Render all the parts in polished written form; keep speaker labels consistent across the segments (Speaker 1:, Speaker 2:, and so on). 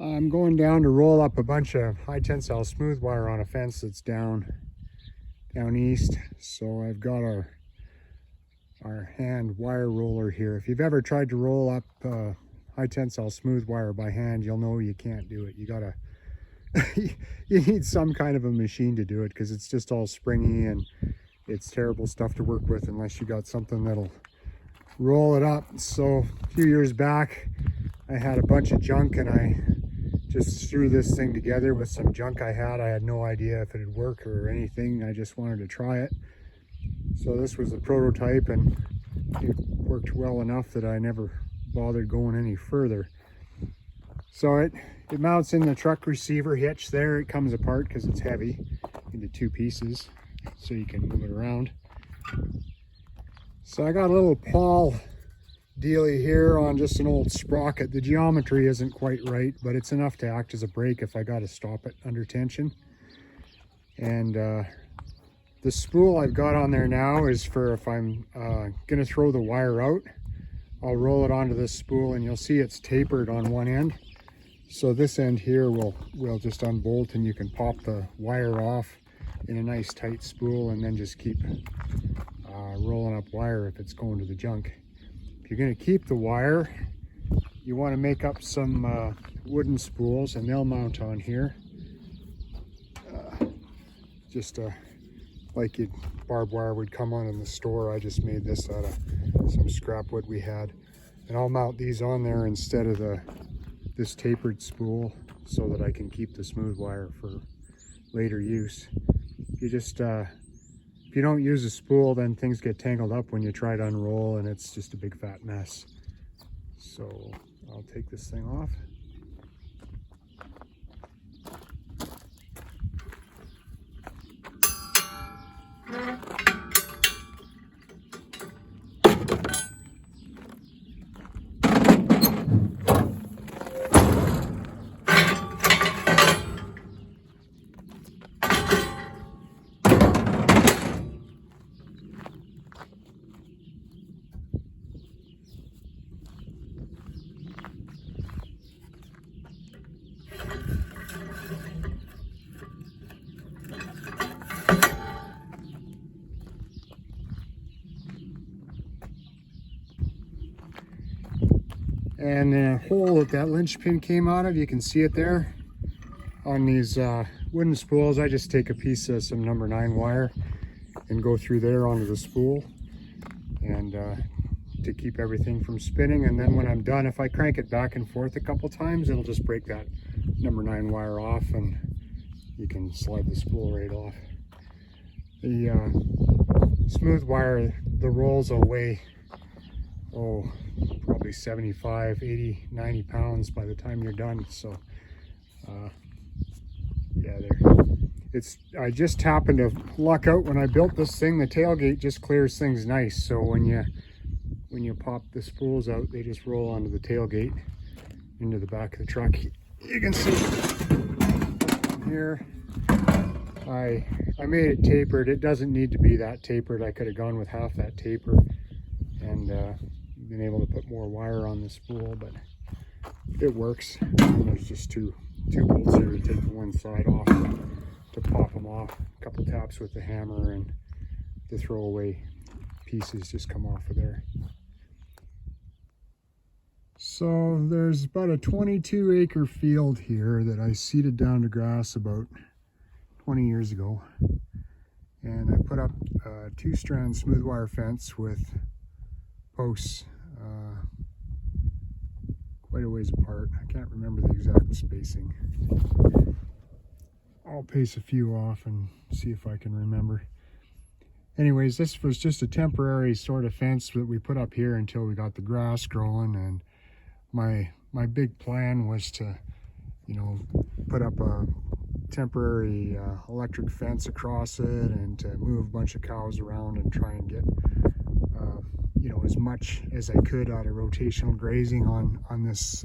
Speaker 1: I'm going down to roll up a bunch of high tensile smooth wire on a fence that's down east. So I've got our hand wire roller here. If you've ever tried to roll up high tensile smooth wire by hand, you'll know you can't do it. You gotta you need some kind of a machine to do it, because it's just all springy and it's terrible stuff to work with unless you got something that'll roll it up. So a few years back I had a bunch of junk and I just threw this thing together with some junk I had. I had no idea if it'd work or anything. I just wanted to try it. So this was a prototype, and it worked well enough that I never bothered going any further. So it mounts in the truck receiver hitch there. It comes apart because it's heavy into two pieces, so you can move it around. So I got a little pawl dealy here on just an old sprocket. The geometry isn't quite right, but it's enough to act as a brake if I got to stop it under tension. And the spool I've got on there now is for if I'm gonna throw the wire out, I'll roll it onto this spool, and you'll see it's tapered on one end. So this end here will just unbolt, and you can pop the wire off in a nice tight spool and then just keep rolling up wire if it's going to the junk. If you're going to keep the wire, you want to make up some wooden spools, and they'll mount on here. Just like barbed wire would come on in the store. I just made this out of some scrap wood we had, and I'll mount these on there instead of this tapered spool, so that I can keep the smooth wire for later use. You just if you don't use a spool, then things get tangled up when you try to unroll, and it's just a big fat mess. So I'll take this thing off. And the hole that linchpin came out of, you can see it there on these wooden spools. I just take a piece of some number 9 wire and go through there onto the spool, and to keep everything from spinning. And then when I'm done, if I crank it back and forth a couple times, it'll just break that number 9 wire off, and you can slide the spool right off. The smooth wire, the rolls will weigh, probably 75, 80, 90 pounds by the time you're done. So yeah, I just happened to luck out when I built this thing. The tailgate just clears things nice, so when you pop the spools out, they just roll onto the tailgate into the back of the truck. You can see here I made it tapered. It doesn't need to be that tapered. I could have gone with half that taper and been able to put more wire on the spool, but it works. And there's just two bolts here to take the one side off to pop them off. A couple taps with the hammer, and the throwaway pieces just come off of there. So there's about a 22-acre field here that I seeded down to grass about 20 years ago, and I put up a 2-strand smooth wire fence with posts quite a ways apart. I can't remember the exact spacing. I'll pace a few off and see if I can remember. Anyways, this was just a temporary sort of fence that we put up here until we got the grass growing, and my big plan was to, put up a temporary electric fence across it, and to move a bunch of cows around and try and get as much as I could out of rotational grazing on this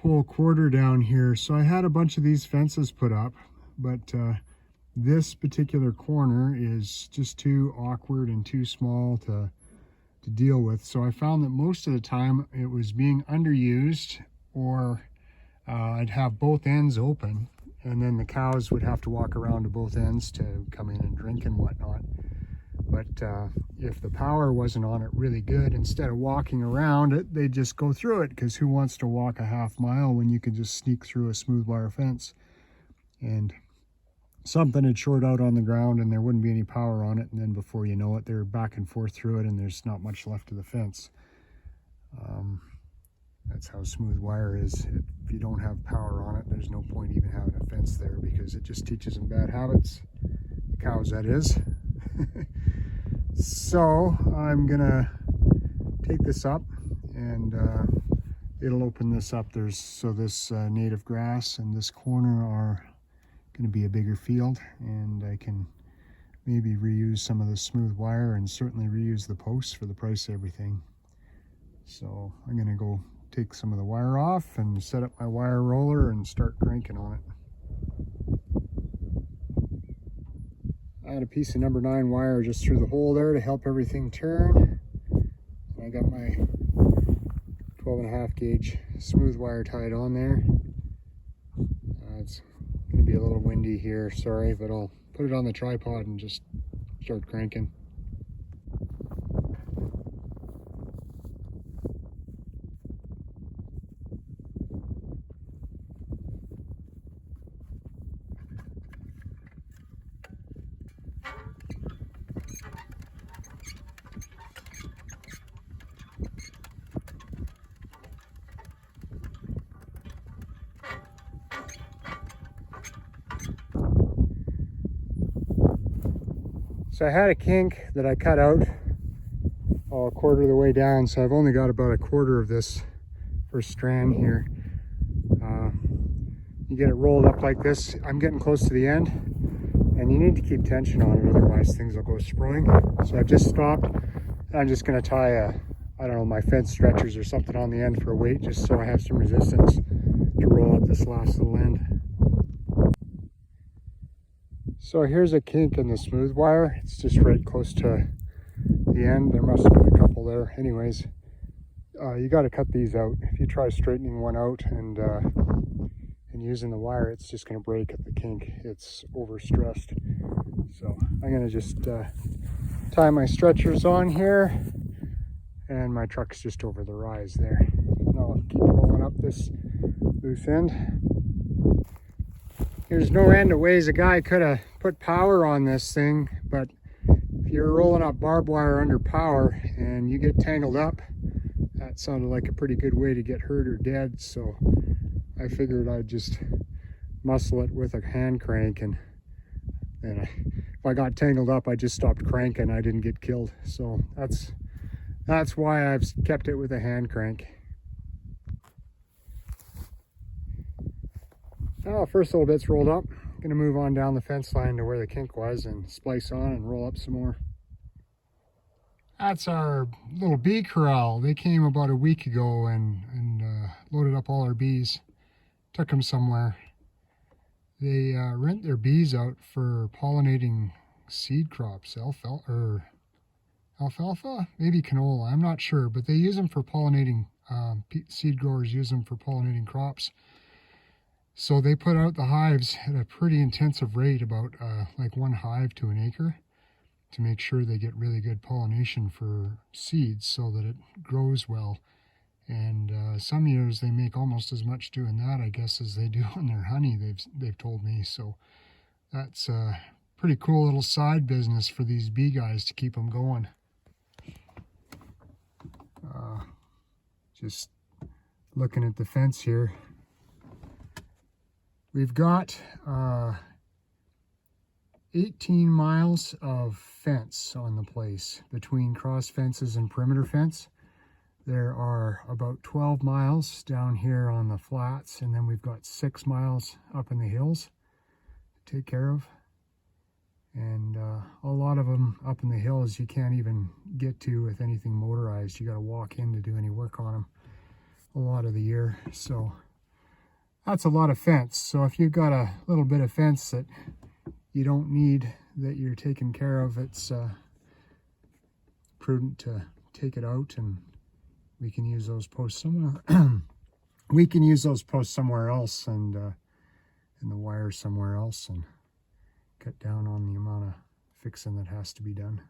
Speaker 1: whole quarter down here. So I had a bunch of these fences put up, but this particular corner is just too awkward and too small to deal with. So I found that most of the time it was being underused, or I'd have both ends open, and then the cows would have to walk around to both ends to come in and drink and whatnot. But if the power wasn't on it really good, instead of walking around it, they'd just go through it, because who wants to walk a half mile when you can just sneak through a smooth wire fence? And something had short out on the ground and there wouldn't be any power on it, and then before you know it, they're back and forth through it and there's not much left of the fence. That's how smooth wire is. If you don't have power on it, there's no point even having a fence there, because it just teaches them bad habits. The cows, that is. So I'm gonna take this up, and it'll open this up. This native grass and this corner are going to be a bigger field, and I can maybe reuse some of the smooth wire, and certainly reuse the posts for the price of everything. So I'm going to go take some of the wire off and set up my wire roller and start cranking on it. I had a piece of number 9 wire just through the hole there to help everything turn. I got my 12.5 gauge smooth wire tied on there. It's going to be a little windy here, sorry, but I'll put it on the tripod and just start cranking. So I had a kink that I cut out a quarter of the way down, so I've only got about a quarter of this first strand here. You get it rolled up like this. I'm getting close to the end, and you need to keep tension on it, otherwise things will go sprung. So I've just stopped. I'm just going to tie I don't know, my fence stretchers or something on the end for a weight, just so I have some resistance to roll up this last little end. So here's a kink in the smooth wire. It's just right close to the end. There must have been a couple there. Anyways, you got to cut these out. If you try straightening one out and using the wire, it's just going to break at the kink. It's overstressed. So I'm going to just tie my stretchers on here, and my truck's just over the rise there. Now I'll keep rolling up this loose end. There's no end of ways a guy could have put power on this thing, but if you're rolling up barbed wire under power and you get tangled up, that sounded like a pretty good way to get hurt or dead. So I figured I'd just muscle it with a hand crank, and if I got tangled up, I just stopped cranking. I didn't get killed. So that's why I've kept it with a hand crank. Now, first little bit's rolled up. I'm gonna move on down the fence line to where the kink was and splice on and roll up some more. That's our little bee corral. They came about a week ago and loaded up all our bees. Took them somewhere. They rent their bees out for pollinating seed crops, alfalfa, maybe canola, I'm not sure, but they use them for pollinating, seed growers use them for pollinating crops. So they put out the hives at a pretty intensive rate, about like 1 hive to an acre, to make sure they get really good pollination for seeds so that it grows well. And some years they make almost as much doing that, I guess, as they do on their honey, they've told me. So that's a pretty cool little side business for these bee guys to keep them going. Just looking at the fence here. We've got 18 miles of fence on the place between cross fences and perimeter fence. There are about 12 miles down here on the flats, and then we've got 6 miles up in the hills to take care of. And a lot of them up in the hills you can't even get to with anything motorized. You got to walk in to do any work on them a lot of the year. So that's a lot of fence. So if you've got a little bit of fence that you don't need, that you're taking care of, it's prudent to take it out, and we can use those posts. So I'm going to we can use those posts somewhere else and the wire somewhere else and cut down on the amount of fixing that has to be done.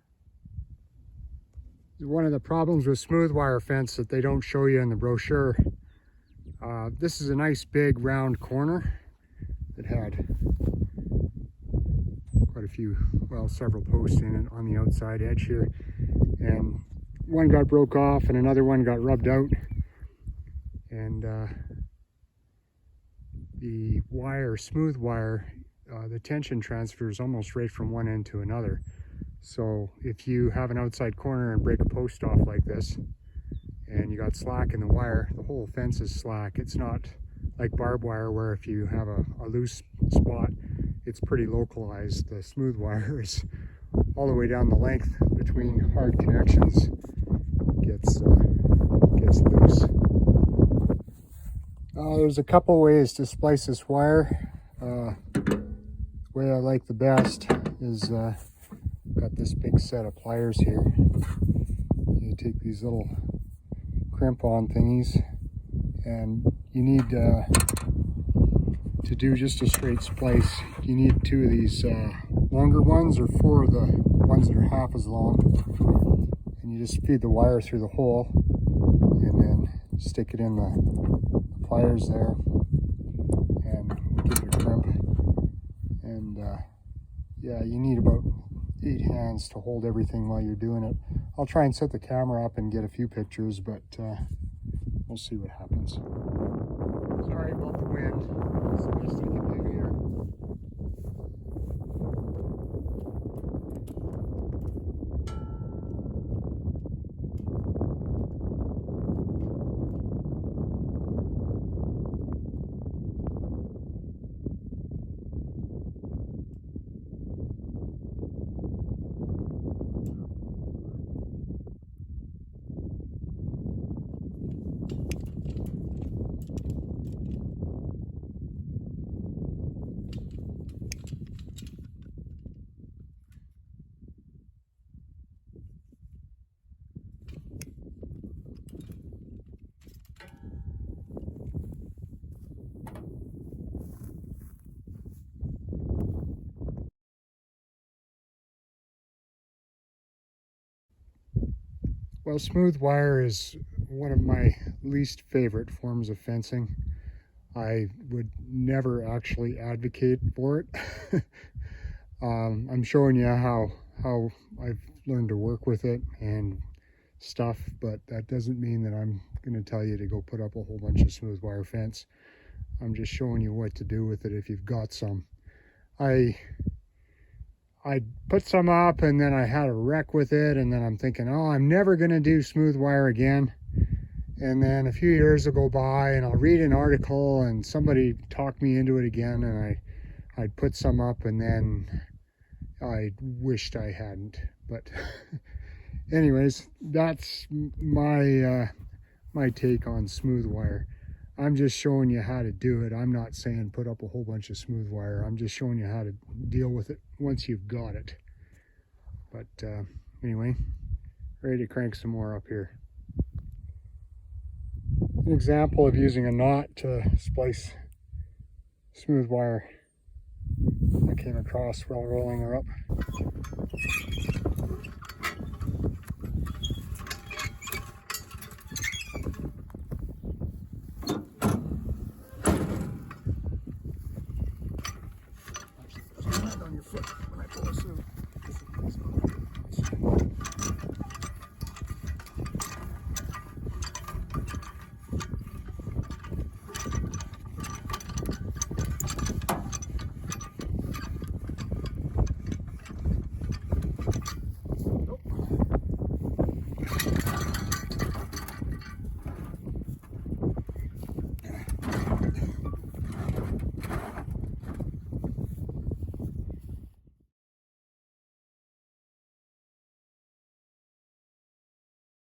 Speaker 1: One of the problems with smooth wire fence that they don't show you in the brochure, this is a nice big round corner that had quite a few, well, several posts in it on the outside edge here, and one got broke off and another one got rubbed out, and the wire, smooth wire, the tension transfers almost right from one end to another. So if you have an outside corner and break a post off like this and you got slack in the wire, the whole fence is slack. It's not like barbed wire where if you have a loose spot, it's pretty localized. The smooth wire is all the way down the length between hard connections, gets loose. There's a couple ways to splice this wire. The way I like the best is got this big set of pliers here. You take these little crimp-on thingies, and you need to do just a straight splice. You need 2 of these longer ones, or 4 of the ones that are half as long, and you just feed the wire through the hole and then stick it in the pliers there and get your crimp. And yeah, you need about 8 hands to hold everything while you're doing it. I'll try and set the camera up and get a few pictures, but we'll see what happens. Sorry about the wind. It's the best I can do here. Well, smooth wire is one of my least favorite forms of fencing. I would never actually advocate for it. I'm showing you how I've learned to work with it and stuff, but that doesn't mean that I'm going to tell you to go put up a whole bunch of smooth wire fence. I'm just showing you what to do with it if you've got some. I put some up and then I had a wreck with it, and then I'm thinking, oh, I'm never going to do smooth wire again. And then a few years will go by and I'll read an article and somebody talked me into it again, and I'd put some up, and then I wished I hadn't. But anyways, that's my my take on smooth wire. I'm just showing you how to do it. I'm not saying put up a whole bunch of smooth wire. I'm just showing you how to deal with it once you've got it. But anyway, ready to crank some more up here. An example of using a knot to splice smooth wire I came across while rolling her up.